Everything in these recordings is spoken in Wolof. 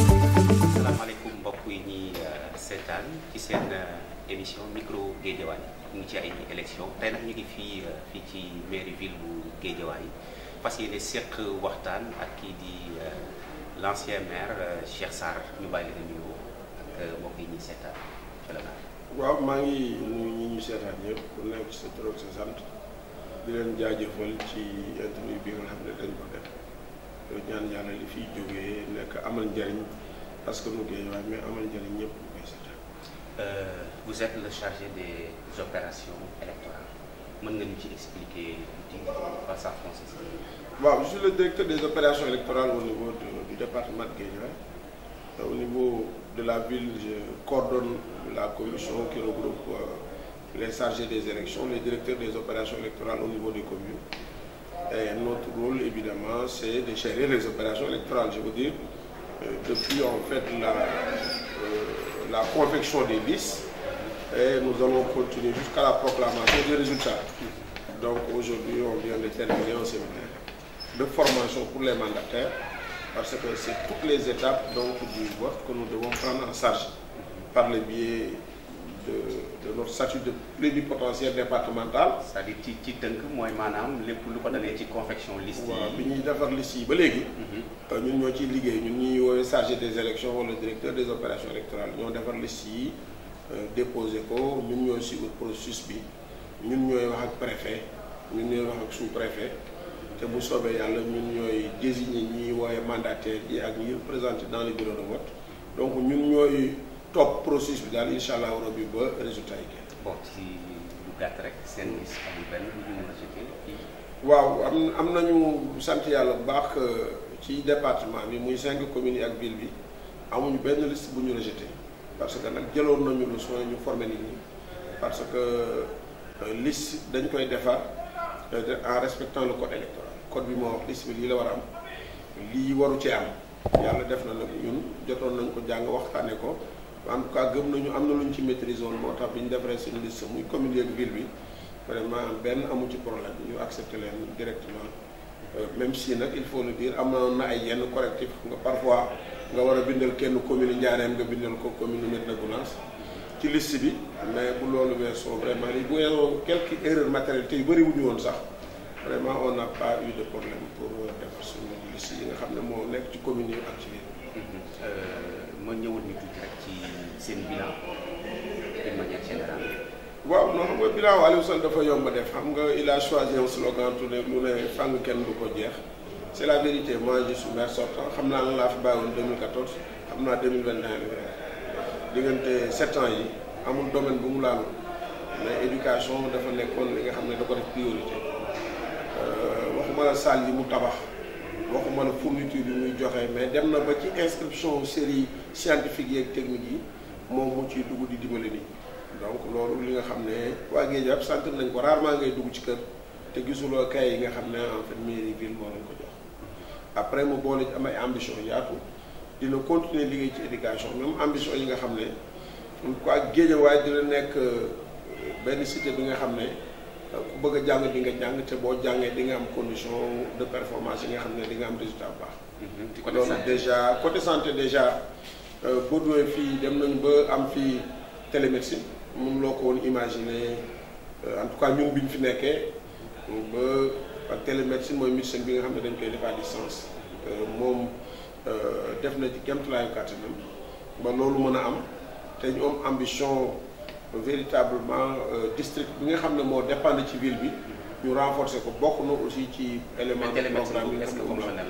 Asalaamaaleykum mbokk yi ñuy seetaan ci seen émission micro Guédiawaye ñu ngi ci ay élection tey nag ñu ngi fii ci mairie ville bu Guédiawaye fas yéene seq waxtaan ak kii di l'ancien maire Cheikh Sarr ñu bàyyi leen nuyoo ak mbokk yi ñuy seetaan waaw maa ngi nuyu ñi ñu seetaan ñëpp ku nekk sa tur ak sa sant di leen jaajëfal ci interview bi nga xam ne dañ ko def ñaan yàlla li fiy jógee nekk amal njëriñ parce que nu Guédiawaye mais amal njëriñ ñëpp ñu koy seetaan. Vous êtes le chargé des opérations électorales mën nga ñu ci expliquer tuuti par ça français. waaw je suis le directeur des opérations électorales au niveau du département de Guédiawaye. Au niveau de la ville, je coordonne la commission qui regroupe les chargés des élections, les directeurs des opérations électorales au niveau des communes. Et notre rôle, évidemment, c'est de gérer les opérations électorales. Je veux dire, depuis en fait la confection des listes, et nous allons continuer jusqu'à la proclamation des résultats. Donc aujourd'hui, on vient de terminer un séminaire de formation pour les mandataires, parce que c'est toutes les étapes donc, du vote que nous devons prendre en charge par le biais de notre statut de plénipotentiaire départemental. C'est-à-dire ci tënk mooy maanaam lépp lu ko dalee ci confection liste yi. waaw bi ñuy defar liste yi ba léegi. ñun ñoo ciy liggéey ñun ñuy woowee chargé des élections wala directeur des opérations électorales ñoo defar liste yi déposé ko ñun ñooy suivre processus bi ñun ñooy wax ak préfet ñun ñooy wax ak sous-préfet. te bu soobee yàlla ñun ñooy désigner ñi wooye mandataire yi ak ñi représenté dans les bureaux de vote donc ñun ñooy topp processus bi daal incha allah rabbi ba résultat yi génn. bon ci lu gàtt rek seen liste amul benn lu ñu rejeté fii. waaw am nañu sant yàlla bu baax ci département bi muy 5 communes yi ak ville bi amuñu benn liste bu ñu rejeté parce que nag jëloon nañu le soin ñu former nit ñi parce que liste dañ koy defar en respectant le code électoral. code bi moo wax liste bi lii la war a am lii waru ci am yàlla def na nag ñun jotoon nañ ko jàng waxtaane ko en tout cas gëm nañu am na lu ñu ci maîtrise woon moo tax bi ñu defaree suñu liste muy commune yeeg ville bi vraiment benn amu ci problème ñu accepté leen directement même si nag il faut le dire am na ay yenn correctif nga parfois nga war a bindal kenn commune Ndiarème nga bindal ko commune Médina Gounass ci liste bi mais bu loolu weesoo vraiment li bu weesoo quelques erreurs matérielles te yu bëri wuñu woon sax vraiment on n'a pas eu de problème pour defar suñu liste yi nga xam ne moo nekk ci commune yi ak ci biir. ma ñëwoon ñu tuuti rek ci seen bilan d'une manière générale. waaw non xam nga bilan Aliou Sall dafa yomb def xam nga il a choisi un slogan tout ne lu ne fàng kenn du ko jeex c'est la vérité moi je suis maire sortant xam naa lan laa fi bàyyi woon 2014 xam naa 2021 diggante 7 ans yi amul domaine bu mu laal mais éducation dafa nekkoon li nga xam ne da ko def priorité. waxuma la salle yi mu tabax waxuma la fourniture yi muy joxe mais dem na ba ci inscription série scientifique yi ak technique yi moom mu ciy dugg di dimbali nit donc loolu li nga xam ne waa Guédiawaye sant nañ ko rarement ngay dugg ci kër te gisuloo kay yi nga xam ne en fait mairie ville moo leen ko jox après mu boole ci am ay ambition yaatu dina continuer liggéey ci éducation même ambition yi nga xam ne quoi Guédiawaye dina nekk benn cité bi nga xam ne ku bëgg a jàng di nga jàng te boo jàngee di nga am condition de performance yi nga xam ne di nga am résultat bu baax. loolu déjà côté santé déjà boo duwee fii dem nañu ba am fii télémédecine mun loo ko woon imaginer en tout cas ñun bi ñu fi nekkee ba ak télémédecine mooy médecine bi nga xam ne dañ koy def à distance moom def na ci kéemtulaayu kàttanam ba loolu mën a am te ñu am ambition. Véritablement district bi nga xam ne moo dépendre ci ville bi ñu renforcer ko bokk na aussi ci élément de programme yi nga xam ne moom la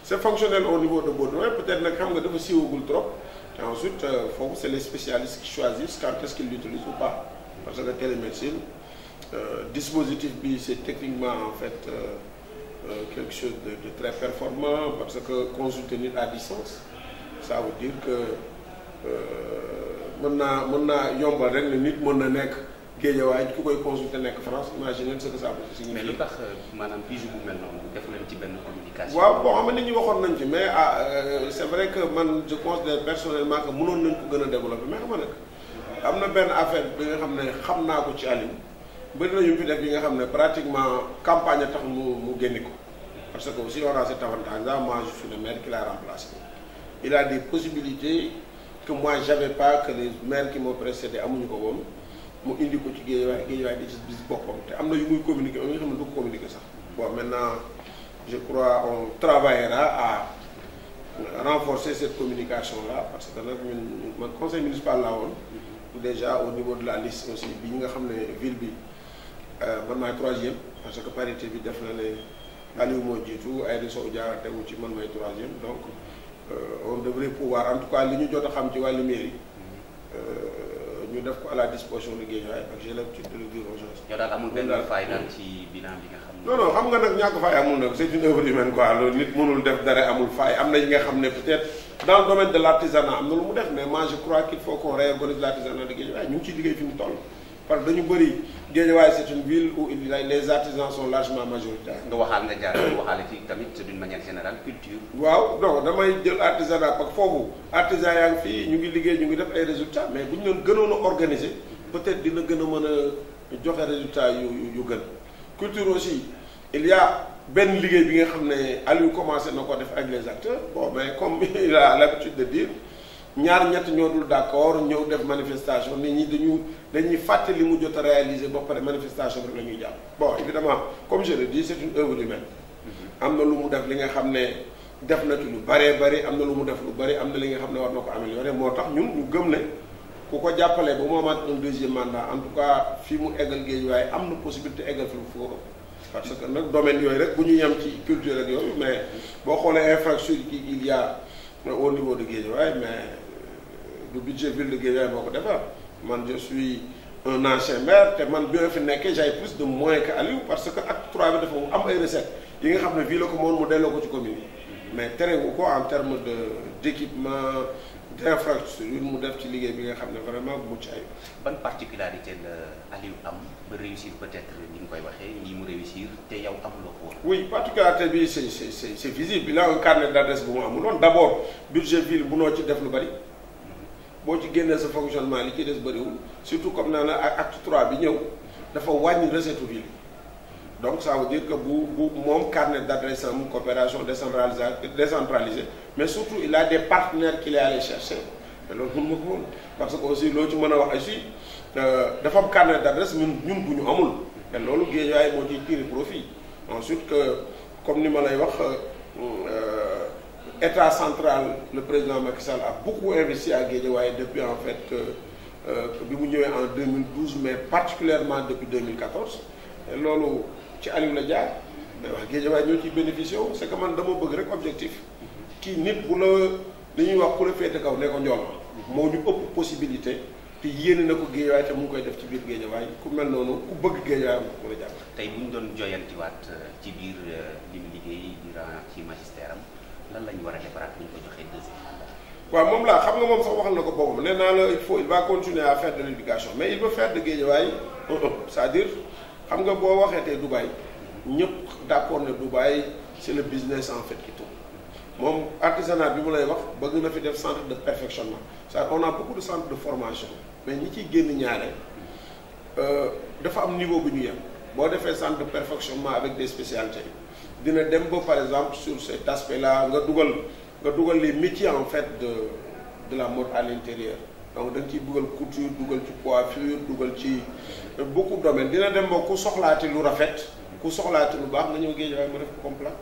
c'est fonctionnel au niveau de Baudouin peut-être nag xam nga dafa siiwagul trop et ensuite foofu c'est les spécialistes qui choisissent quand est-ce qu'ils l'utilisent ou pas parce que télémédecine dispositif bi c'est techniquement en fait quelque chose de très performant parce que consulter nit à distance ça veut dire que mën naa yombal rek ne nit mën na nekk Guédiawaye ku koy consulter nekk France imagine ce que ça peut signifier. mais lu tax maanaam bijou bu mel noonu def leen ci benn communication. waaw bon xam nga nit ñi waxoon nañ ci mais c'est vrai que man je considère personnellement que mënoon nañ ko gën a développer mais xam nga nag am na benn affaire bi nga xam ne xam naa ko ci Aliou bëri na ñu fi def yi nga xam ne pratiquement campagne tax mu génne ko parce que aussi on a cet avantage là. Moi je suis le maire qui l'a remplacé. Il a des possibilités que moi j'avais pas, que les maires qui m'ont précédé amuñu ko woon mu indi ko ci Guédiawaye di ci bis boppam te am na yu muy communiquer am na yoo xam ne du ko communiquer sax. Bon maintenant je crois on travaillera à renforcer cette communication là parce que nag ñun man conseil municipal laa woon déjà au niveau de la liste aussi bi nga xam ne ville bi man maay 3e parce que parité bi def na ne Aliou moo jiitu Aïda Sow Diawara tegu ci man maay 3e donc on devrait pouvoir en tout cas li ñu jot a xam ci wàllu mairie ñu def ko à la disposition de Guédiawaye parce que j'ai l'habitude de le dire aux gens. yow daal amul benn faay daal ci bilan bi nga xam ne. non xam nga nag ñàkk faay amul nag c'est une œuvre humaine quoi loolu nit mënul def dara amul faay am na yi nga xam ne peut-être dans le domaine de l'artisanat am na lu mu def mais moi je crois qu'il faut qu'on réorganise l'artisanat de Guédiawaye ñu ngi ciy liggéey fi mu toll. parce que dañu bëri Guédiawaye c'est une ville où les artisans sont largement majoritaires. nga waxaale ci tamit d'une manière générale culture. waaw non damay jël artisanat parce que foofu artisan yaa ngi fii ñu ngi liggéey ñu ngi def ay résultats mais bu ñu leen gënoon a organiser peut-être dina gën a mën a joxe résultats yu gën. culture aussi il y a benn liggéey bi nga xam ne Aliou commencé na ko def ak les acteurs bon mais comme il a l'habitude de dire. ñaar ñett ñoo dul d'accord ñëw def manifestation nit ñi dañuy fàtte li mu jot a réaliser ba pare manifestation rek la ñuy jàpp bon évidemment comme je le dis c'est une œuvre humaine am na lu mu def li nga xam ne def na ci lu bëree bëri am na lu mu def lu bëri am na li nga xam ne war na ko améliorer moo tax ñun ñu gëm ne ku ko jàppalee ba mu amaat un deuxième mandat en tout cas fii mu eggal Guédiawaye am na possibilité eggal fi mu foo parce que nag domaine yooyu rek bu ñu yem ci culture ak yooyu mais boo xoolee infrastructure ki il y a au niveau de Guédiawaye mais le budget ville de Guédiawaye moo ko defar man je suis un ancien maire te man bi ma fi nekkee j'ai plus de moyens que Aliou parce que acte 3 bi dafa am ay recettes yi nga xam ne ville la ko moom mu delloo ko ci commune yi mais terewu ko en termes d'équipement d'infrastructure mu def ci liggéey bi nga xam ne vraiment bu mucc ayib. ban particularité la Aliou am ba réussir peut-être ni nga koy waxee nii mu réussir te yow amuloo ko woon. oui particularité bi c'est visible il a un carnet d'adresse bu mu amuloon d'abord budget ville munoo ci def lu bari. boo ci génnee sa fonctionnement li ci des bëriwul surtout comme naa la ak acte 3 bi ñëw dafa wàññi recette ville donc ça veut dire que bu moom carnet d'adresse am coopération décentralisée mais surtout il a des partenaires qu'il est allé chercher te loolu mën ma ko woon parce que aussi loo ci mën a wax aussi dafa am carnet d'adresse ñun bu ñu amul te loolu Guédiawaye moo ciy tirer profit ensuite que comme ni ma lay wax État central le président Macky Sall a beaucoup investi à Guédiawaye depuis en fait bi mu ñëwee en 2012 mais particulièrement depuis 2014 et loolu ci Aliou la jaar mais wax Guédiawaye ñoo ciy bénéficié wu c'est que man dama bëgg rek objectif kii nit bu la li ñuy wax ku la féete kaw ne ko njool moo ñu ëpp possibilité te yéene na ko Guédiawaye te mu ngi koy def ci biir Guédiawaye ku mel noonu ku bëgg Guédiawaye mu la jàpp. tey bu ñu doon joyantiwaat ci biir li mu liggéey durant ci magistère am lan la ñu war a defaraat bu ñu ko joxee deuxième mandat. waaw moom laa xam nga moom sax waxal na ko boppam nee naa la il va continuer à faire de l'éducation mais il veut faire de Guédiawaye c'est-à-dire xam nga boo waxee tey Dubaï ñëpp d'accord ne Dubaï c'est le business en fait qui tourne moom artisanat bi mu lay wax bëgg na fi def centre de perfectionnement c'est-à-dire on a beaucoup de centres de formation mais ñi ciy génn ñaare dafa am niveau bu ñu yem boo defee centre de perfectionnement avec des spécialités dina dem ba par exemple sur cet aspect-là nga dugal les métiers en fait de la mode à l'intérieur donc da nga ciy dugal couture dugal ci coiffure dugal ci beaucoup de domaines dina dem ba ku soxlaati lu rafet ku soxlaati lu baax nga ñëw Guédiawaye mu def ko complet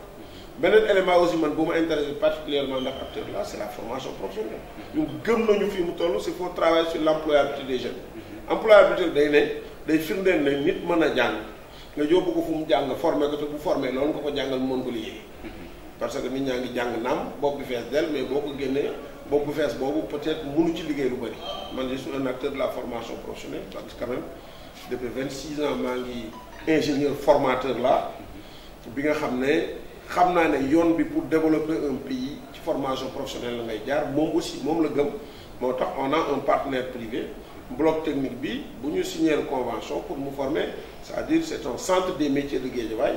beneen élément aussi man bu ma intéressé particulièrement ndax acteur là c'est la formation professionnelle ñu gëm nañu fii mu toll il faut travailler sur l'employabilité des jeunes employabilité day firndeel ne nit mën a jàng nga yóbbu ko fu mu jàng formé ko te bu formé loolu nga ko jàngal mën ko liggéey parce que nit ñaa ngi jàng naam bopp bi fees del mais boo ko génnee bopp bu fees boobu peut-être mënu ci liggéey lu bëri man je suis un acteur de la formation professionnelle parce que quand même depuis 26 ans maa ngi ingénieur formateur là bi nga xam naa ne yoon bi pour développer un pays ci formation professionnelle la ngay jaar moom aussi moom la gëm moo tax on a un partenaire privé bloc technique bi bu ñu signer convention pour mu former c'est-à-dire c'est un centre des métiers de Guédiawaye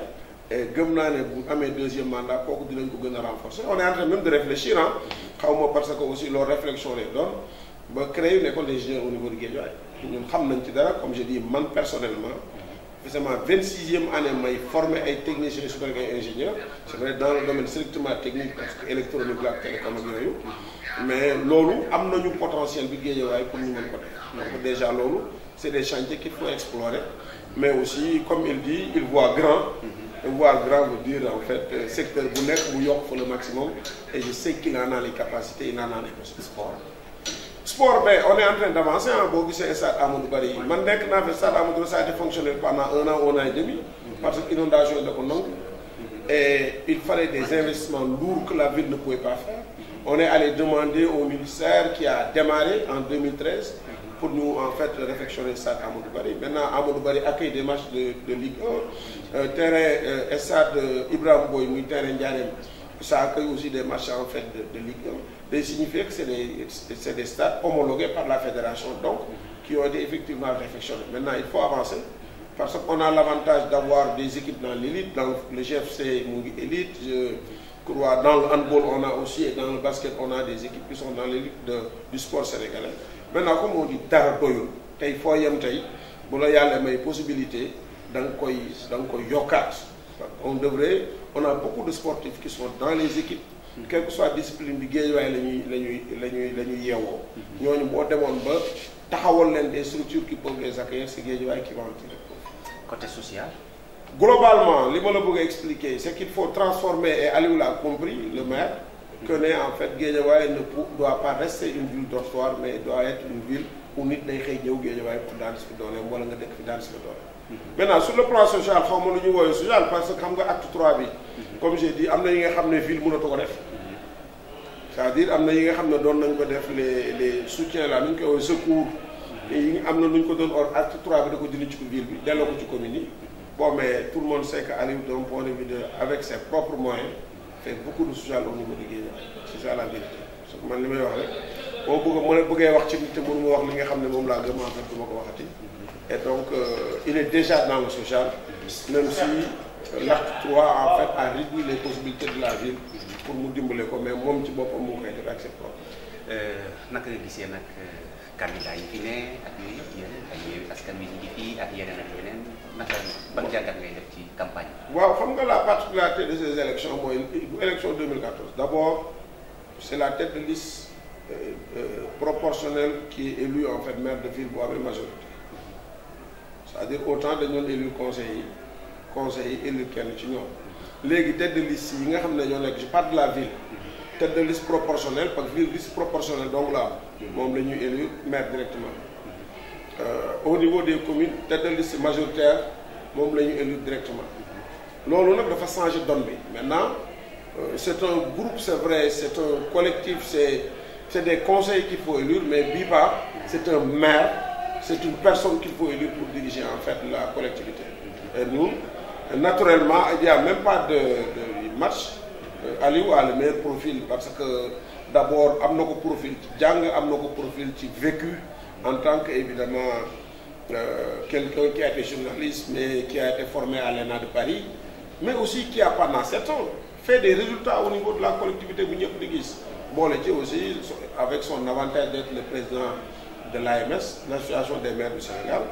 et gëm naa ne bu amee deuxième mandat kooku dinañ ko gën a renforcer on est en train même de réfléchir xaw ma parce que aussi loolu réflexion lay doon ba créer une école d'ingénieur au niveau de Guédiawaye ñun xam nañ ci dara comme je dis man personnellement c'est ma 26e année may former ay techniciens supérieurs et ingénieurs c'est vrai dans le domaine strictement technique parce que électronique la ak télécom ak yooyu mais loolu am nañu potentiel bi Guédiawaye pour ñu mën ko def donc déjà loolu c'est des chantiers qu'il faut explorer mais aussi comme il dit il voit grand. Voir grand veut dire en fait secteur bu nekk bu yokk fa le maximum et je sais qu'il en a les capacités il en a les possibilités. Sport ben on est en train d'avancer boo gisee stade Amadou Barry man nekk naa fi stade Amadou Barry ça a été fonctionnel pendant un an et demi parce que inondation da ko nangu et il fallait des investissements lourds que la ville ne pouvait pas faire. On est allé demander au ministère qui a démarré en 2013 pour nous en fait réfectionner le stade Amadou Barry. Maintenant Amadou Barry accueille des matchs de Ligue 1 terrain stade Ibrahima Boye muy terrain Ndiarème ça accueille aussi des matchs en fait de Ligue 1 de signifier que c'est des stades homologués par la fédération donc qui ont été effectivement réfectionnés. Maintenant il faut avancer parce qu'on a l'avantage d'avoir des équipes dans l'élite, dans le GFC mu ngi élite, je crois dans le handball on a aussi et dans le basket on a des équipes qui sont dans l'élite du sport sénégalais. Maintenant comme on dit dara doyul tey foo yem tey bu la yàlla may possibilité da nga koy yokkaat. On a beaucoup de sportifs qui sont dans les équipes quelle que soit discipline bi Guédiawaye la ñuy yeewoo ñooñu boo demoon ba taxawal leen des structures qui peuvent les accueillir c'est Guédiawaye qui va en tirer. Côté social. Globalement li ma la bëgg a expliquer c'est qu'il faut transformer et Aliou l'a compris le maire que ne en fait Guédiawaye ne doit pas rester une ville dortoir mais doit être une ville où nit day xëy ñëw Guédiawaye pour daan si fi dooleem wala nga dëkk fi daan si fi dooleem. Maintenant sur le plan social xaw ma lu ñu woowee social parce que xam nga acte 3 bi comme j'ai dit am na yi nga xam ne ville mënatu ko def c'est-à-dire am na yi nga xam ne doon nañ ko def les soutiens là nu ñu koy woowee secours yi am na lu ñu ko doon or acte 3 bi da ko jëlee ci ville bi delloo ko ci commune yi bon mais tout le monde sait que Aliou d'un point de vue avec ses propres moyens fait beaucoup de social au niveau de Guédiawaye c'est ça la vérité parce que man li may wax rek boo bëggee wax ci nit te mënu ma wax li nga xam ne moom laa gëm en fait du ma ko waxati. Et donc, il est déjà dans le social, même si l'acte 3 en fait a réduit les possibilités de la ville pour mu dimbale ko mais moom ci boppam mu koy def ak ses propres. naka nga gisee nag candidat yi fi ne ak yooyu yëpp yéen ak Yewwi Askan Wi ñu ngi fii ak yeneen ak yeneen naka ban jàngat ngay def ci campagne bi. waaw xam nga la particularité de ces élections mooy élection 2014 d'abord c'est la tête de liste proportionnelle qui est élue en fait maire de ville bu amee majorité. C'est-à-dire autant dañu doon élire conseil yi élire kenn ci ñoom léegi tête de liste yi nga xam ne ñoo nekk je parle de la ville tête de liste proportionnelle parce que ville liste proportionnelle donc la moom la ñuy élire maire directement au niveau des communes tête de liste majoritaire moom la ñuy élire directement loolu nag dafa changer donne bi maintenant c'est un groupe c'est vrai c'est un collectif c'est des conseils qu'il faut élire mais bii ba c'est un maire. C'est une personne qu'il faut élire pour diriger en fait la collectivité. Et nous, naturellement, il n'y a même pas de match. Aliou a le meilleur profil parce que d'abord, am na ko profil ci jàng am na ko profil ci vécu en tant que évidemment quelqu'un qui a été journaliste mais qui a été formé à l'ENA de Paris, mais aussi qui a pendant 7 ans fait des résultats au niveau de la collectivité bu ñëpp di gis. Boole ci aussi avec son avantage d'être le président de l'AMS, l'association des maires du Sénégal,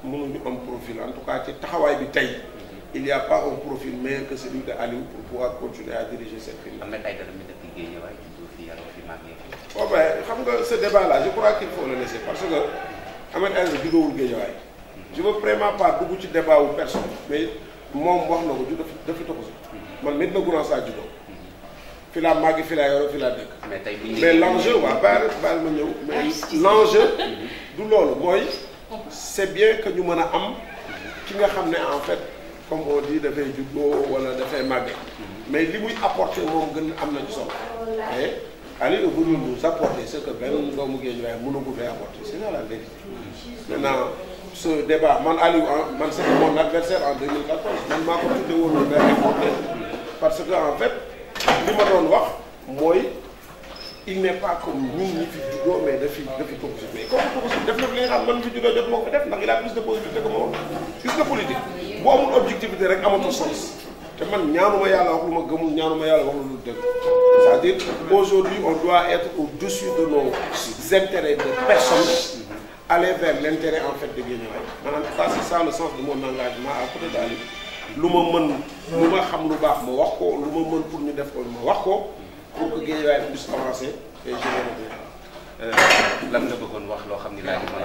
mënuñu am profil en tout cas ci taxawaay bi tey il n'y a pas un profil meilleur que celui de Aliou pour pouvoir continuer à diriger cette ville. Ahmed Aïdara mi dëkk Guédiawaye juddoo fi yaroo fi màggee fi. bon ben xam nga ce débat là je crois qu'il faut le laisser parce que Ahmed Aïdara juddoowul Guédiawaye. je veux vraiment pas dugg ci débat wu personne mais moom wax na ko ju dafa toxu si man Médina Gounass laa juddoo. fi laa màgg fi laa yoroo fi laa dëkk. mais l'enjeu waa baal ma ñëw mais l'enjeu du loolu mooy c'est bien que ñu mën a am ki nga xam ne en fait comme on dit dafay juddoo wala dafay màgge mais li muy apporter moom gën am na ci solo mais Aliou est venu nous apporter ce que benn doomu Guédiawaye mënagul fay apporter c'est ça la vérité. Maintenant ce débat man Aliou man c'était mon adversaire en 2014 man maa ko tuddee woon le maire important parce que en fait li ma doon wax mooy il n'est pas comme ñun ñi fi juddoo mais dafi toog si mais comme toog si def na li nga xam man fi juddoo jot moo ko def ndax il a plus de possibilité que moom gis nga politique bu amul objectivité rek amatul sens te man ñaanuma yàlla wax lu ma gëmul ñaanuma yàlla wax lu dëgg c'est-à-dire aujourd'hui on doit être au-dessus de nos intérêts de personne, aller vers l'intérêt en fait de Guédiawaye. En tout cas c'est ça le sens de mon engagement à côté d'Ali. lu ma mën lu ma xam lu baax ma wax ko lu ma mën pour ñu def ko ma wax ko pour que Guédiawaye puisse avancer et lan nga bëggoon wax loo xam ni laaj ma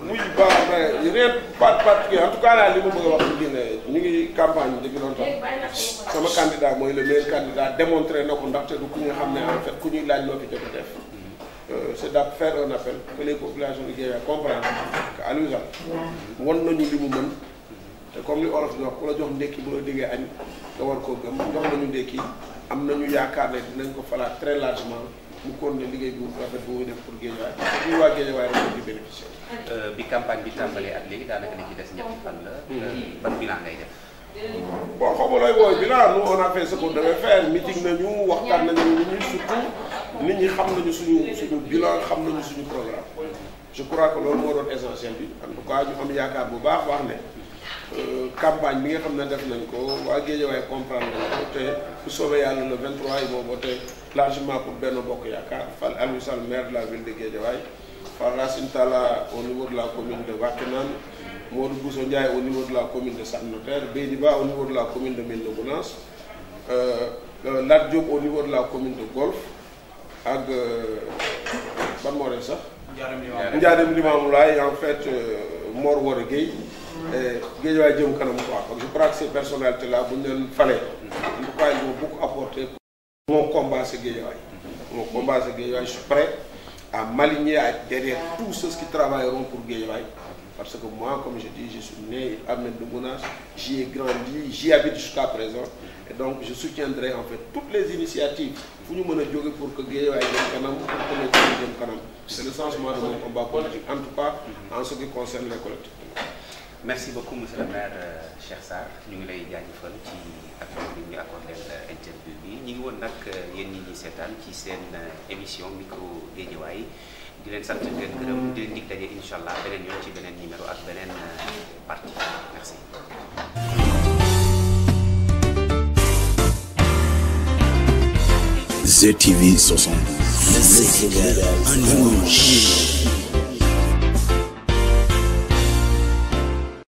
muy baax rien pas particulier en tout cas daal li ma bëgg a wax ñu ngi campagne depuis longtemps sama candidat mooy le meilleur candidat démontré na ko ndaxte du ku nga xam ne en fait ku ñuy laaj loo fi jot a def c'est de faire un appel que les populations de Guédiawaye comprendre que Aliou Sall won nañu li mu mën te comme li olof di wax ku la jox ndekki bu la déggee añ nga war koo gëm jox nañu ndekki am nañu yaakaar ne dinañ ko falaat très largement mu kon ne liggéey bu rafet bu muy def pour Guédiawaye parce que waa Guédiawaye rek di bénéficier. bi campagne bi tàmbalee ak léegi daanaka li ci des ñetti fan la. ban bilan ngay def. bon xaw ma looy wooy bilan nous on a fait ce qu'on devait faire meeting nañu waxtaan nañu nit ñi surtout nit ñi xam nañu suñu bilan xam nañu suñu programme. je crois que loolu moo doon essentiel bi en tout cas ñu am yaakaar bu baax wax ne campagne bi nga xam ne def nañ ko waa Guédiawaye comprendre nañ ko te bu soobee yàlla le 23 yi moo voté largement pour Benno Bokk Yaakaar fal Aliou Sall maire de la ville de Guédiawaye fal Racine Talla au niveau de la commune de Wakhinane, Modou Bousso Ndiaye au niveau de la commune de Sam Notaire, Beydi Ba au niveau de la commune de Médina Gounass, Lat Diop au niveau de la commune de Golf ak ban moo rek sax Ndiarème Limamoulaye en fait Mor Wara Gueye Guédiawaye jëm kanam quoi. Donc je crois que ces personnalités là bu ñu leen falee en tout cas ils vont beaucoup apporter pour mon combat c'est Guédiawaye. Mon combat c'est Guédiawaye, je suis prêt à m'aligner derrière tous ceux qui travailleront pour Guédiawaye. Parce que moi, comme je dis, je suis né à Médina Gounass, j'y ai grandi, j'y habite jusqu'à présent. Et donc, je soutiendrai en fait toutes les initiatives pour que Guédiawaye jëm kanam, pour que les gens jëm kanam. C'est le changement de mon combat politique, en tout cas en ce qui concerne les collectivités. Merci beaucoup monsieur le maire Cheikh Sarr ñu ngi lay jaajëfal ci accord bi ñu accordé interview bi ñu ngi woon nag yéen ñi ñuy seetaan ci seen émission micro Guédiawaye di leen sant di leen gërëm di leen dig daje incha allah beneen yoon ci beneen numéro ak beneen partie merci. ZTV 60. Le Sénégal en image.